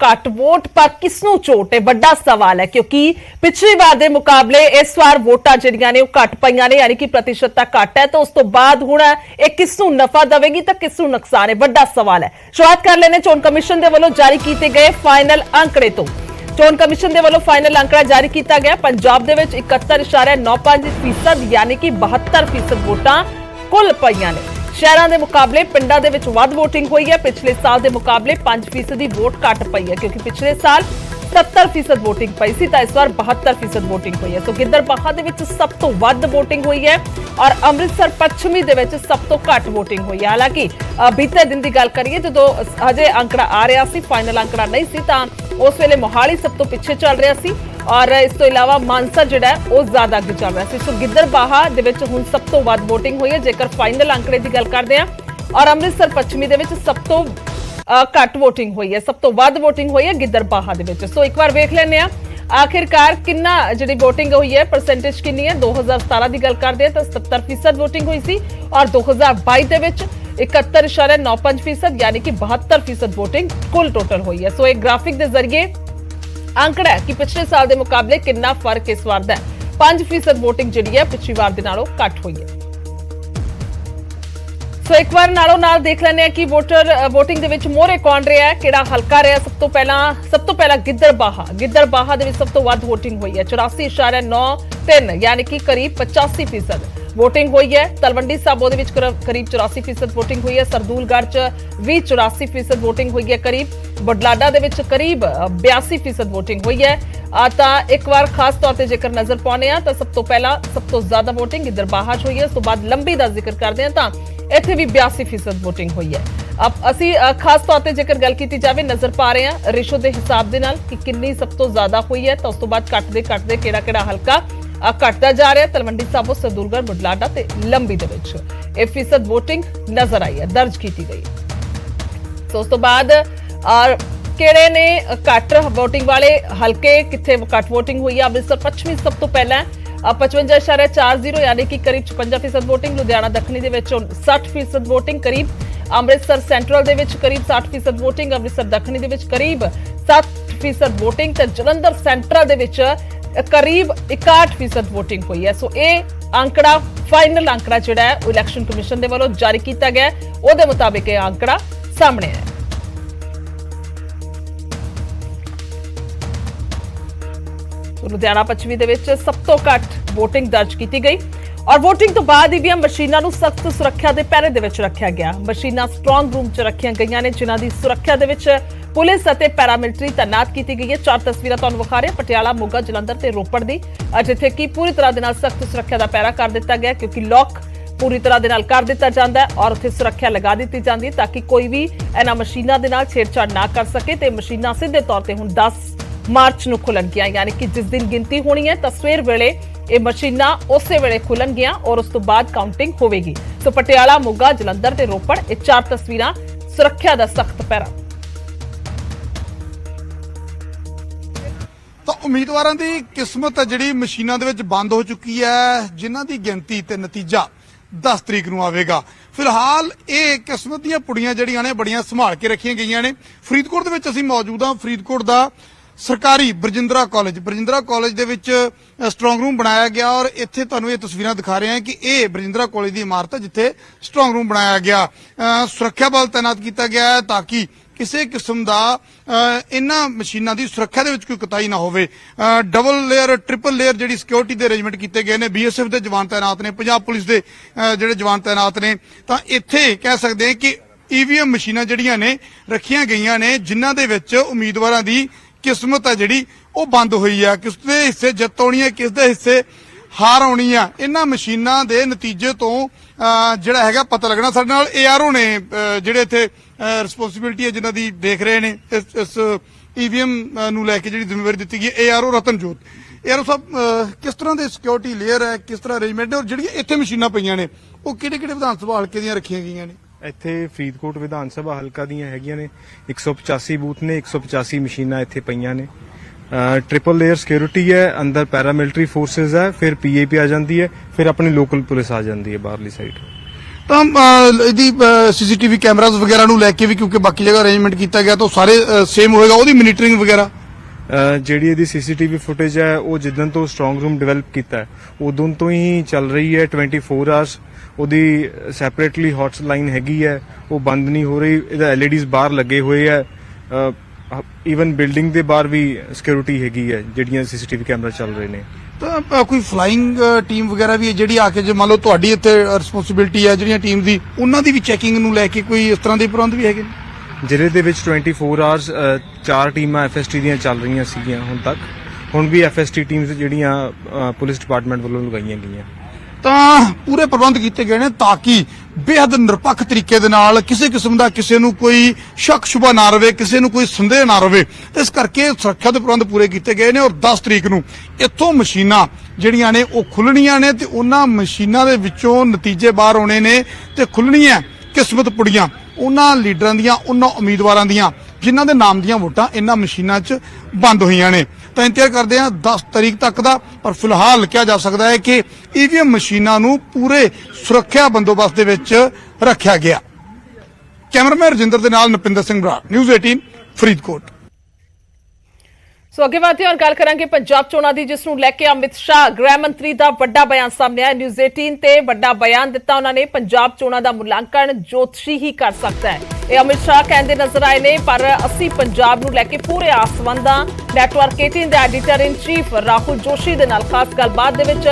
घट वोट पर किसनू चोट है वड्डा सवाल है, क्योंकि पिछली बार के मुकाबले इस बार वोटां जिहड़ियां ने घट पईयां ने, यानी कि प्रतिशतता घट है। तो उस तो बाद हुण ये किसनू नफा देवेगी तो किसनू नुकसान है, वड्डा सवाल है। शुरुआत कर लेने चोण कमीशन के वल्लों जारी किए गए फाइनल आंकड़े तो। चोण कमीशन के वल्लों फाइनल आंकड़ा जारी किया गया। पंजाब दे विच 71.95% यानी कि 72% वोटां कुल पईयां ने। शहरों के मुकाबले पिंडों के विच वध वोटिंग हुई है। पिछले साल के मुकाबले 5% वोट घट पई है, क्योंकि पिछले साल 70% वोटिंग पई सी, इस बार 72% वोटिंग हुई है। तो गिद्दरबाहा दे विच सब तो वध वोटिंग हुई है और अमृतसर पश्चिमी दे विच सब तो घट वोटिंग हुई है। हालांकि बीते दिन की गल करिए जो हजे आंकड़ा आ रहा सी, फाइनल आंकड़ा नहीं सी, तां उस वेले मोहाली सब तो पिछे चल रहा सी और इस तो इलावा मानसा जिहड़ा है वो ज्यादा अगे चल रहा सी। सो गिद्दरबाहा दे विच हुण सब तो वध वोटिंग हुई है जेकर फाइनल आंकड़े की गल करते हैं, और अमृतसर पश्चिमी दे विच सब तो घट वोटिंग हुई है, सब तो वध वोटिंग हुई है गिद्दरबाहा दे विच। सो एक बार वेख लैंदे आ आखिरकार किन्ना जिहड़ी वोटिंग हुई है, परसेंटेज किन्नी है। 2017 की गल करते हैं तो 70% वोटिंग हुई सी और 2022 दे विच 71.95% यानी कि 72% वोटिंग कुल टोटल हुई है। सो एक ग्राफिक के जरिए आंकड़ा है कि पिछले साल के मुकाबले कितना फर्क इस बार दा है। 5% वोटिंग जिहड़ी है पिछली बार दे नालों घट हुई है। सो एक बार नालों नाल देख लेने कि वोटिंग दे विच मोहरे कौन रहा है, किहड़ा हलका रहा। सब तो पहला गिद्दरबाहा दे विच सब तो वध वोटिंग हुई है। 84.93 यानी कि करीब 85% वोटिंग हुई है। तलवंडी साबो दे विच करीब 84% वोटिंग हुई है। सरदूलगढ़ च भी 84% वोटिंग हुई है करीब। बुढलाडा दे विच करीब 82% वोटिंग हुई है। एक बार खास तौर पर जेकर नजर पाने तो सब तो पहला सब तो ज्यादा वोटिंग गिद्दरबाहा च हुई है। उस तो बाद लंबी का जिक्र करते हैं तो इत्थे भी 82% वोटिंग हुई है। अब असी खास तौर पर जेकर गल की जाए नजर पा रहे हैं रेशो के हिसाब के नाल कि कितनी सब तो ज्यादा हुई है। तो उस तो बाद घटते किहड़ा हल्का घटता जा रहा है। तलवंडी साबो, सरदूलगढ़, बुढलाडा ते लंबी दे विच 1% वोटिंग नजर आई है, दर्ज की गई। तो उस तो बाद किहड़े ने घट वोटिंग वाले हल्के, कित्थे घट वोटिंग हुई है। अमृतसर पश्चिमी सब तो पहला है 55.40 यानी कि करीब 56% वोटिंग। लुधियाना दक्षिणी दे विच 60% वोटिंग करीब। अमृतसर सेंट्रल दे विच करीब 60% वोटिंग। अमृतसर दक्षिणी दे विच करीब 60% वोटिंग ते जलंधर सेंट्रल दे विच करीब 61% वोटिंग हुई है। सो ये आंकड़ा फाइनल आंकड़ा जिहड़ा है इलैक्शन कमीशन दे वल्लों जारी किया गया है, उहदे मुताबिक यह आंकड़ा सामने है। लुधियाना पश्चिमी दे विच सब तो घट वोटिंग दर्ज की गई और वोटिंग तो बाद ईवीएम मशीनां नूं सख्त सुरक्षा के पहरे दे विच रखिया गया। मशीनां स्ट्रांग रूम च रखिया गई ने, जिन्हां दी सुरक्षा दे विच पुलिस और पैरामिलिटरी तैनात की गई है। 4 तस्वीरां तुहानूं विखा रहे हैं पटियाला, मोगा, जलंधर ते रोपड़ दी, जिथे कि पूरी तरह दे नाल सख्त सुरक्षा का पैरा कर दिता गया, क्योंकि लॉक पूरी तरह दे नाल कर दिता जाता है और उत्थे सुरक्षा लगा दी जाती है ताकि कोई भी इन्हां मशीनां दे नाल छेड़छाड़ ना कर सके। ते मशीनां सीधे तौर पर हुण 10 मार्च नूं खुलणगियां, यानी कि जिस दिन गिनती होनी है तस्वीर वेले ये मशीनां उस वेले खुलणगियां और उस तो बाद काउंटिंग होवेगी। तो पटियाला, मोगा, जलंधर ते रोपड़ ये 4 तस्वीरां सुरक्षा का सख्त पैरा। तो उम्मीदवारों की किस्मत जिहड़ी मशीनां दे विच बंद हो चुकी है, जिन्हां दी गिनती ते नतीजा 10 तरीक नूं आवेगा। फिलहाल ये किस्मत दीयां पुड़ियां जिहड़ियां ने बड़ियां संभाल के रखियां गईयां ने। फरीदकोट दे विच असीं मौजूद हां। फरीदकोट दा सरकारी बरजिंदरा कॉलेज दे विच स्ट्रांग रूम बनाया गया और इत्थे तुहानूं ये तस्वीरां दिखा रहे हैं कि यह बरजिंदरा कॉलेज की इमारत है जिथे स्ट्रांग रूम बनाया गया। सुरक्षा बल तैनात किया गया है ताकि किसी किस्म का इन्हां मशीनां की सुरक्षा दे विच कोई कोताही ना होवे। डबल लेयर, ट्रिपल लेयर जिहड़ी सिक्योरिटी दे अरेंजमेंट किए गए ने। BSF के जवान तैनात ने, पंजाब पुलिस के जिहड़े जवान तैनात ने। तां इत्थे कह सकते हैं कि EVM मशीनां जिहड़ियां ने रखियां गईयां ने, जिन्हां दे विच उम्मीदवारां दी किस्मत है जिहड़ी वो बंद हुई है। किस दे हिस्से जित आउणी है, किस दे हिस्से हार आउणी है, इन्हां मशीनां दे नतीजे तो जिहड़ा हैगा पता लगना। साडे नाल ARO ने जिहड़े इत्थे रिस्पोंसिबिलिटी है जिन्हां दी देख रहे ने इस EVM नूं लैके जिहड़ी जिम्मेवारी दित्ती गई ARO रतनजोत। ARO साहब किस तरह दे सिक्योरिटी लेयर है, किस तरह अरेंजमेंट है और जिहड़ियां इत्थे मशीनां पईयां ने वो किहड़े-किहड़े विधान सभा हलके दीयां रखीਆਂ गईਆਂ ने? ਇੱਥੇ ਫਰੀਦਕੋਟ ਵਿਧਾਨ ਸਭਾ ਹਲਕਾ ਦੀਆਂ ਹੈਗੀਆਂ ਨੇ 185 ਬੂਥ ਨੇ, 185 ਮਸ਼ੀਨਾਂ ਇੱਥੇ ਪਈਆਂ ਨੇ। ट्रिपल लेयर सिक्योरिटी है, अंदर पैरामिलिटरी फोर्सेज है, फिर PAP आ जाती है, फिर अपनी लोकल पुलिस आ जाती है बाहरली साइड। ਤਾਂ ਇਹਦੀ ਸੀਸੀਟੀਵੀ ਕੈਮਰਾਜ਼ ਵਗੈਰਾ ਨੂੰ ਲੈ ਕੇ ਵੀ ਕਿਉਂਕਿ ਬਾਕੀ ਜਗ੍ਹਾ ਅਰੇਂਜਮੈਂਟ ਕੀਤਾ ਗਿਆ ਤਾਂ ਉਹ ਸਾਰੇ ਸੇਮ ਹੋਏਗਾ ਉਹਦੀ ਮੋਨੀਟਰਿੰਗ ਵਗੈਰਾ। ਜਿਹੜੀ ਇਹਦੀ ਸੀਸੀਟੀਵੀ ਫੁਟੇਜ ਹੈ ਉਹ ਜਿੱਦਣ ਤੋਂ ਸਟਰੋਂਗ ਰੂਮ ਡਿਵੈਲਪ ਕੀਤਾ ਹੈ ਉਦੋਂ ਤੋਂ ਹੀ ਚੱਲ ਰਹੀ ਹੈ 24 ਆਵਰਸ। ਉਹਦੀ ਸੈਪਰੇਟਲੀ ਹੌਟ ਲਾਈਨ ਹੈਗੀ ਹੈ, ਉਹ ਬੰਦ ਨਹੀਂ ਹੋ ਰਹੀ। ਇਹਦਾ LEDs ਬਾਹਰ ਲੱਗੇ ਹੋਏ ਹੈ, ਈਵਨ ਬਿਲਡਿੰਗ ਦੇ ਬਾਹਰ ਵੀ ਸਿਕਿਉਰਿਟੀ ਹੈਗੀ ਹੈ ਜਿਹੜੀਆਂ ਸੀਸੀਟੀਵੀ ਕੈਮਰਾ ਚੱਲ ਰਹੇ ਨੇ। ਤਾਂ ਕੋਈ ਫਲਾਈਂਗ ਟੀਮ ਵਗੈਰਾ ਵੀ ਹੈ ਜਿਹੜੀ ਆ ਕੇ ਜੇ ਮੰਨ ਲਓ ਤੁਹਾਡੀ ਇੱਥੇ ਰਿਸਪੌਂਸਿਬਿਲਟੀ ਹੈ ਜਿਹੜੀਆਂ ਟੀਮ ਦੀ ਉਹਨਾਂ ਦੀ ਵੀ ਚੈਕਿੰਗ ਨੂੰ ਲੈ ਕੇ ਕੋਈ ਇਸ ਤਰ੍ਹਾਂ ਦੇ ਪ੍ਰਬੰਧ ਵੀ ਹੈਗੇ ਨੇ? ਜ਼ਿਲ੍ਹੇ ਦੇ ਵਿੱਚ 24 ਆਵਰਸ 4 ਟੀਮਾਂ FST ਦੀਆਂ ਚੱਲ ਰਹੀਆਂ ਸੀਗੀਆਂ ਹੁਣ ਤੱਕ। ਹੁਣ ਵੀ FST ਟੀਮਸ ਜਿਹੜੀਆਂ ਪੁਲਿਸ ਡਿਪਾਰਟਮੈਂਟ ਵੱਲੋਂ ਲਗਾਈਆਂ ਗਈਆਂ। ਤਾਂ ਪੂਰੇ ਪ੍ਰਬੰਧ ਕੀਤੇ ਗਏ ਨੇ ਤਾਂ ਕਿ ਬੇਹੱਦ ਨਿਰਪੱਖ ਤਰੀਕੇ ਦੇ ਨਾਲ ਕਿਸੇ ਕਿਸਮ ਦਾ ਕਿਸੇ ਨੂੰ ਕੋਈ ਸ਼ੱਕ ਸ਼ੁਬਾ ਨਾ ਰਵੇ, ਕਿਸੇ ਨੂੰ ਕੋਈ ਸੰਦੇਹ ਨਾ ਰਵੇ। ਇਸ ਕਰਕੇ ਸੁਰੱਖਿਆ ਦੇ ਪ੍ਰਬੰਧ ਪੂਰੇ ਕੀਤੇ ਗਏ ਨੇ ਔਰ 10 ਤਰੀਕ ਨੂੰ ਇੱਥੋਂ ਮਸ਼ੀਨਾਂ ਜਿਹੜੀਆਂ ਨੇ ਉਹ ਖੁੱਲਣੀਆਂ ਨੇ ਤੇ ਉਹਨਾਂ ਮਸ਼ੀਨਾਂ ਦੇ ਵਿੱਚੋਂ ਨਤੀਜੇ ਬਾਹਰ ਆਉਣੇ ਨੇ ਤੇ ਖੁੱਲਣੀਆਂ ਕਿਸਮਤ ਪੁੜੀਆਂ ਉਹਨਾਂ ਲੀਡਰਾਂ ਦੀਆਂ, ਉਹਨਾਂ ਉਮੀਦਵਾਰਾਂ ਦੀਆਂ ਜਿਨ੍ਹਾਂ ਦੇ ਨਾਮ ਦੀਆਂ ਵੋਟਾਂ ਇਹਨਾਂ ਮਸ਼ੀਨਾਂ 'ਚ ਬੰਦ ਹੋਈਆਂ ਨੇ। ਤਾਂ ਇੰਤਜ਼ਾਰ ਕਰਦੇ ਹਾਂ 10 ਤਰੀਕ ਤੱਕ ਦਾ। ਪਰ ਫਿਲਹਾਲ ਕਿਹਾ ਜਾ ਸਕਦਾ ਹੈ ਕਿ EVM ਮਸ਼ੀਨਾਂ ਨੂੰ ਪੂਰੇ ਸੁਰੱਖਿਆ ਬੰਦੋਬਸਤ ਦੇ ਵਿੱਚ ਰੱਖਿਆ ਗਿਆ। ਕੈਮਰਾਮੈਨ ਰਜਿੰਦਰ ਦੇ ਨਾਲ ਨਪਿੰਦਰ ਸਿੰਘ ਬਰਾੜ, ਨਿਊਜ਼ 18 ਫਰੀਦਕੋਟ। ਸੋ ਅੱਗੇ ਵਧਦੇ ਹਾਂ ਔਰ ਗੱਲ ਕਰਾਂਗੇ ਪੰਜਾਬ ਚੋਣਾਂ ਦੀ, ਜਿਸ ਨੂੰ ਲੈ ਕੇ ਅਮਿਤ ਸ਼ਾਹ ਗ੍ਰਹਿ ਮੰਤਰੀ ਦਾ ਵੱਡਾ ਬਿਆਨ ਸਾਹਮਣੇ ਆਇਆ। ਨਿਊਜ਼ 18 ਤੇ ਵੱਡਾ ਬਿਆਨ ਦਿੱਤਾ ਉਹਨਾਂ ਨੇ। ਪੰਜਾਬ ਚੋਣਾਂ ਦਾ ਮੁਲਾਂਕਣ ਜੋਤਸ਼ੀ ਹੀ ਕਰ ਸਕਦਾ ਹੈ, ਇਹ ਅਮਿਤ ਸ਼ਾਹ ਕਹਿੰਦੇ ਨਜ਼ਰ ਆਏ ਨੇ। ਪਰ ਅਸੀਂ ਪੰਜਾਬ ਨੂੰ ਲੈ ਕੇ ਪੂਰੇ ਆਸਵੰਦ ਹਾਂ। ਨੈਟਵਰਕ 18 ਦੇ ਐਡੀਟਰ ਇਨ ਚੀਫ ਰਾਹੁਲ ਜੋਸ਼ੀ ਦੇ ਨਾਲ ਖਾਸ ਗੱਲਬਾਤ ਦੇ ਵਿੱਚ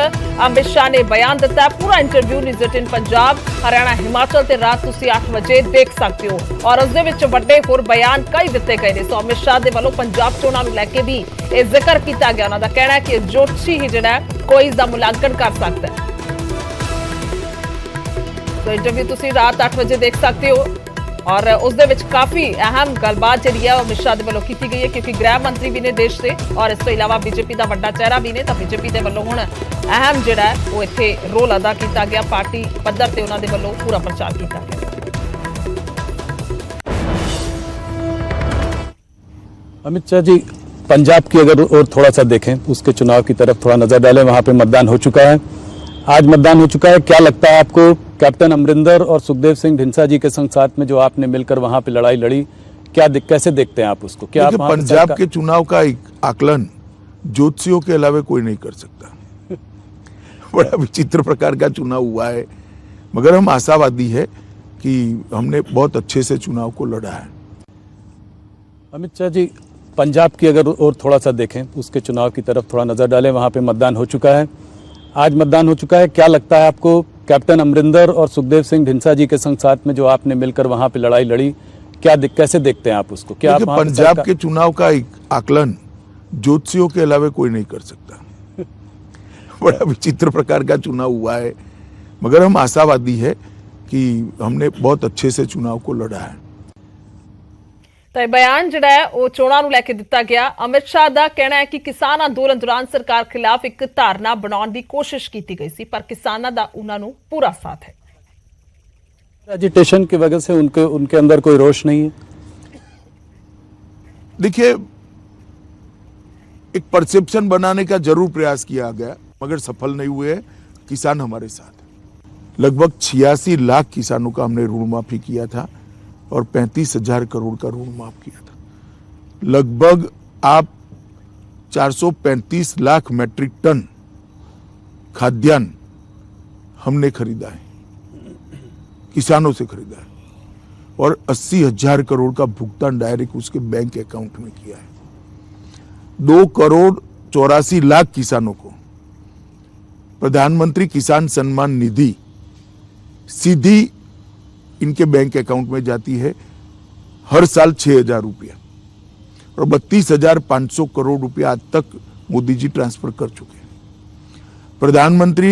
ਅਮਿਤ ਸ਼ਾਹ ਨੇ ਬਿਆਨ ਦਿੱਤਾ। ਪੂਰਾ ਇੰਟਰਵਿਊ ਨਿਊਜ਼ 18 ਪੰਜਾਬ, ਹਰਿਆਣਾ, ਹਿਮਾਚਲ ਤੇ ਰਾਤ ਤੁਸੀਂ 8 ਵਜੇ ਦੇਖ ਸਕਦੇ ਹੋ ਔਰ ਉਸ ਦੇ ਵਿੱਚ ਵੱਡੇ ਹੋਰ ਬਿਆਨ ਕਈ ਦਿੱਤੇ ਗਏ ਨੇ। ਸੋ ਅਮਿਤ ਸ਼ਾਹ ਦੇ ਵੱਲੋਂ ਪੰਜਾਬ ਚੋਣਾਂ ਨੂੰ ਲੈ ਕੇ ਵੀ ਇਹ ਜ਼ਿਕਰ ਕੀਤਾ ਗਿਆ। ਉਹਨਾਂ ਦਾ ਕਹਿਣਾ ਹੈ ਕਿ ਜੋਤਸ਼ੀ ਹੀ ਜਿਹੜਾ ਕੋਈ ਇਸ ਦਾ ਮੁਲਾਂਕਣ ਕਰ ਸਕਦਾ ਹੈ। ਸੋ ਇੰਟਰਵਿਊ ਤੁਸੀਂ ਰਾਤ 8 ਵਜੇ ਦੇਖ ਸਕਦੇ ਹੋ ਔਰ ਉਸ ਦੇ ਵਿੱਚ ਕਾਫੀ ਅਹਿਮ ਗੱਲਬਾਤ ਜਿਹੜੀ ਹੈ ਅਮਿਤ ਸ਼ਾਹ ਦੇ ਵੱਲੋਂ ਕੀਤੀ ਗਈ ਹੈ ਕਿਉਂਕਿ ਗ੍ਰਹਿ ਮੰਤਰੀ ਵੀ ਨੇ ਦੇਸ਼ ਦੇ ਔਰ ਇਸ ਤੋਂ ਇਲਾਵਾ BJP ਦਾ ਵੱਡਾ ਚਿਹਰਾ ਵੀ ਨੇ। ਤਾਂ BJP ਦੇ ਵੱਲੋਂ ਹੁਣ ਅਹਿਮ ਜਿਹੜਾ ਹੈ ਉਹ ਇੱਥੇ ਰੋਲ ਅਦਾ ਕੀਤਾ ਗਿਆ। ਪਾਰਟੀ ਪੱਧਰ ਤੇ ਉਹਨਾਂ ਦੇ ਵੱਲੋਂ ਪੂਰਾ ਪ੍ਰਚਾਰ ਕੀਤਾ ਗਿਆ। अमित शाह जी, पंजाब की अगर और थोड़ा सा देखें, उसके चुनाव की तरफ थोड़ा नजर डालें। वहां पे मतदान हो चुका है, आज मतदान हो चुका है। क्या लगता है आपको, कैप्टन अमरिंदर और सुखदेव सिंह ढींसा जी के संग साथ में जो आपने मिलकर वहां पे लड़ाई लड़ी, कैसे देखते हैं आप उसको? क्या आप पंजाब के चुनाव का एक आकलन ज्योतिषियों के अलावा कोई नहीं कर सकता। बड़ा विचित्र प्रकार का चुनाव हुआ है, मगर हम आशावादी है कि हमने बहुत अच्छे से चुनाव को लड़ा है। अमित शाह जी, पंजाब की अगर और थोड़ा सा देखें, उसके चुनाव की तरफ थोड़ा नजर डालें। वहां पे मतदान हो चुका है, आज मतदान हो चुका है। क्या लगता है आपको, कैप्टन अमरिंदर और सुखदेव सिंह ढींसा जी के संग साथ में जो आपने मिलकर वहां पे लड़ाई लड़ी, कैसे देखते हैं आप उसको? क्या आप पंजाब के चुनाव का एक आकलन ज्योतिषियों के अलावा कोई नहीं कर सकता। बड़ा विचित्र प्रकार का चुनाव हुआ है, मगर हम आशावादी है कि हमने बहुत अच्छे से चुनाव को लड़ा है। ਤਾਂ ਇਹ ਬਿਆਨ ਜਿਹੜਾ ਹੈ ਉਹ ਚੋਣਾਂ ਨੂੰ ਲੈ ਕੇ ਦਿੱਤਾ ਗਿਆ। ਅਮਿਤ ਸ਼ਾਹ ਦਾ ਕਹਿਣਾ ਹੈ ਕਿ ਕਿਸਾਨ ਅੰਦੋਲਨ ਦੌਰਾਨ ਸਰਕਾਰ ਖਿਲਾਫ ਇੱਕ ਧਾਰਨਾ ਬਣਾਉਣ ਦੀ ਕੋਸ਼ਿਸ਼ ਕੀਤੀ ਗਈ ਸੀ ਪਰ ਕਿਸਾਨਾਂ ਦਾ ਉਹਨਾਂ ਨੂੰ ਪੂਰਾ ਸਾਥ ਹੈ। एजिटेशन की वजह से उनके अंदर कोई रोष नहीं है? देखिए, एक परसेप्शन बनाने का जरूर प्रयास किया गया, मगर सफल नहीं हुए। किसान हमारे साथ है। लगभग 86 लाख किसानों का हमने ऋण माफी किया था और 35,000 करोड़ का ऋण माफ किया था। लगभग आप 435 लाख मैट्रिक टन खाद्यान्न हमने खरीदा है, किसानों से खरीदा है और 80,000 करोड़ का भुगतान डायरेक्ट उसके बैंक अकाउंट में किया है। 2 करोड़ 84 लाख किसानों को प्रधानमंत्री किसान सम्मान निधि सीधी इनके बैंक अकाउंट में जाती है, हर साल 6,000 रुपया और 32,500 करोड़ रुपया आज तक मोदी जी ट्रांसफर कर चुके हैं। प्रधानमंत्री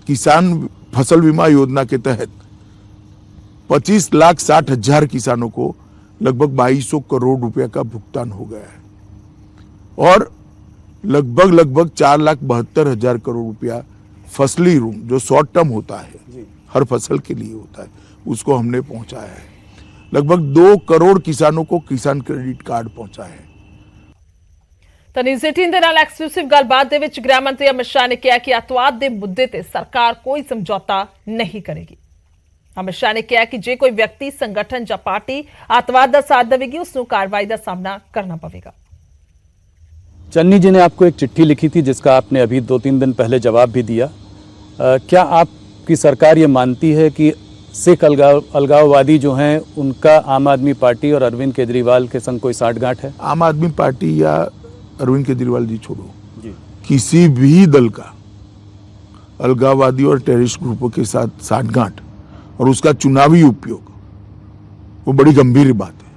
किसान फसल बीमा योजना के तहत 25,60,000 किसानों को लगभग 2,200 करोड़ रुपया का भुगतान हो गया है और लगभग 4,72,000 करोड़ रुपया फसली ऋण जो शॉर्ट टर्म होता है, हर फसल के लिए होता है, उसको हमने पहुंचाया है। लगभग 2 करोड़ किसानों को किसान क्रेडिट कार्ड पहुंचा है। ਤਾਂ ਨਿਊਜ਼ 18 ਦੇ ਨਾਲ ਐਕਸਕਲੂਸਿਵ ਗੱਲਬਾਤ ਦੇ ਵਿੱਚ ਗ੍ਰਹਿ ਮੰਤਰੀ ਅਮਿਤ ਸ਼ਾਹ ਨੇ ਕਿਹਾ ਕਿ ਅਤਵਾਦ ਦੇ ਮੁੱਦੇ ਤੇ ਸਰਕਾਰ ਕੋਈ ਸਮਝੌਤਾ ਨਹੀਂ ਕਰੇਗੀ। ਅਮਿਤ ਸ਼ਾਹ ਨੇ ਕਿਹਾ ਕਿ ਜੇ ਕੋਈ ਵਿਅਕਤੀ ਸੰਗਠਨ ਜਾਂ ਪਾਰਟੀ ਅੱਤਵਾਦ ਦਾ ਸਾਥ ਦੇਵੇਗੀ ਉਸ ਨੂੰ ਕਾਰਵਾਈ ਦਾ ਸਾਹਮਣਾ ਕਰਨਾ पवेगा। चन्नी जी ने आपको एक चिट्ठी लिखी थी जिसका आपने अभी 2-3 दिन पहले जवाब भी दिया। क्या आपकी सरकार ये मानती है कि सिख अलगाववादी जो हैं उनका आम आदमी पार्टी और अरविंद केजरीवाल के संग कोई साठगांठ है? आम आदमी पार्टी या अरविंद केजरीवाल जी छोड़ो, जी किसी भी दल का अलगाववादी और टेररिस्ट ग्रुपों के साथ साठगांठ और उसका चुनावी उपयोग वो बड़ी गंभीर बात है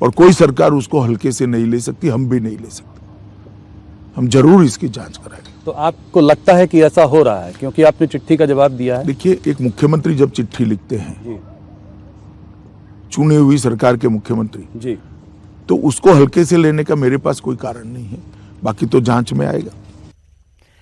और कोई सरकार उसको हल्के से नहीं ले सकती, हम भी नहीं ले सकते। हम जरूर इसकी जांच कराएंगे। तो आपको लगता है कि ऐसा हो रहा है क्योंकि आपने चिट्ठी का जवाब दिया है? देखिए, एक मुख्यमंत्री जब चिट्ठी लिखते हैं, जी चुनी हुई सरकार के मुख्यमंत्री, जी, तो उसको हल्के से लेने का मेरे पास कोई कारण नहीं है, बाकी तो जांच में आएगा।